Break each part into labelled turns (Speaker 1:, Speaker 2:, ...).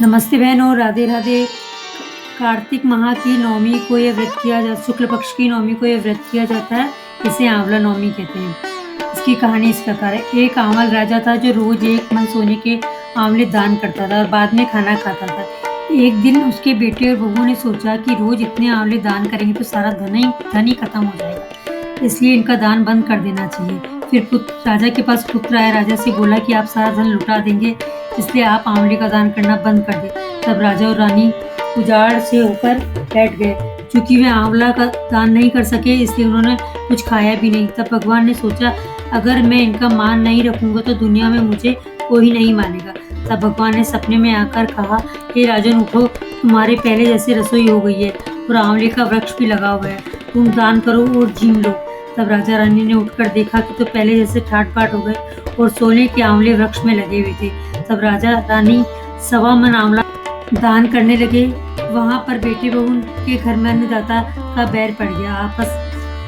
Speaker 1: नमस्ते बहनों, राधे राधे। कार्तिक माह की नवमी को यह व्रत किया जा शुक्ल पक्ष की नवमी को यह व्रत किया जाता है। इसे आंवला नवमी कहते हैं। इसकी कहानी इस प्रकार है। एक आंवल राजा था जो रोज एक मन सोने के आंवले दान करता था और बाद में खाना खाता था। एक दिन उसके बेटे और बहू ने सोचा कि रोज इतने आंवले दान करेंगे तो सारा धन ही खत्म हो जाएगा, इसलिए इनका दान बंद कर देना चाहिए। फिर राजा के पास पुत्र आया। राजा से बोला कि आप सारा धन लुटा देंगे, इसलिए आप आंवले का दान करना बंद कर दें। तब राजा और रानी उजाड़ से होकर बैठ गए। क्योंकि वे आंवला का दान नहीं कर सके, इसलिए उन्होंने कुछ खाया भी नहीं। तब भगवान ने सोचा, अगर मैं इनका मान नहीं रखूंगा तो दुनिया में मुझे कोई नहीं मानेगा। तब भगवान ने सपने में आकर कहा, हे राजन उठो, तुम्हारे पहले जैसे रसोई हो गई है और आंवले का वृक्ष भी लगा हुआ है, तुम दान करो और झीम लो। तब राजा रानी ने उठकर देखा कि तो पहले जैसे ठाट बाट हो गए और सोने के आंवले वृक्ष में लगे हुए थे। तब राजा रानी 1.25 मन आंवला दान करने लगे। वहां पर बेटे बहू के घर में अन्नदाता का बैर पड़ गया।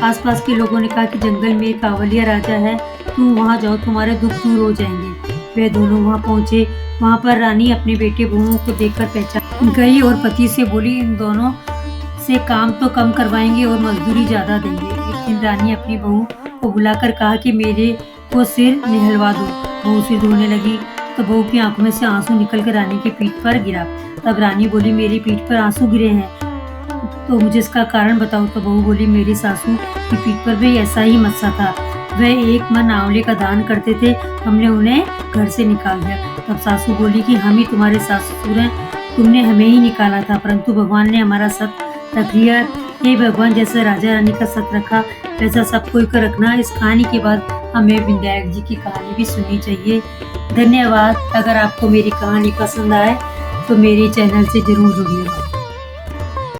Speaker 1: आसपास के लोगों ने कहा कि जंगल में एक कांवलिया राजा है, तुम वहां जाओ, तुम्हारे दुख दूर हो जाएंगे। वे दोनों वहां पहुंचे। वहां पर रानी अपने बेटे बहुओं को देखकर पहचान गई और पति से बोली, इन दोनों से काम तो कम करवाएंगे और मजदूरी ज्यादा देंगे। एक दिन रानी अपनी बहू को बुलाकर कहा कि मेरे को सिर नहलवा दो। बहू सिर धोने लगी तो बहू की आंखों में से आंसू निकलकर रानी की पीठ पर गिरा। तब रानी बोली, मेरी पीठ पर आंसू गिरे हैं तो मुझे इसका कारण बताओ। तो बहू बोली, मेरी सासू की पीठ पर भी ऐसा ही मस्सा था, वह 1 मन आंवले का दान करते थे, हमने उन्हें घर से निकाल दिया। तब सासू बोली कि हम ही तुम्हारे सास ससुर हैं, तुमने हमें ही निकाला था, परंतु भगवान ने हमारा सत रख लिया। हे भगवान, जैसा राजा रानी का सत रखा वैसा सब कोई का रखना। इस कहानी के बाद हमें विनायक जी की कहानी भी सुननी चाहिए। धन्यवाद। अगर आपको मेरी कहानी पसंद आए तो मेरे चैनल से जरूर जुड़िएगा।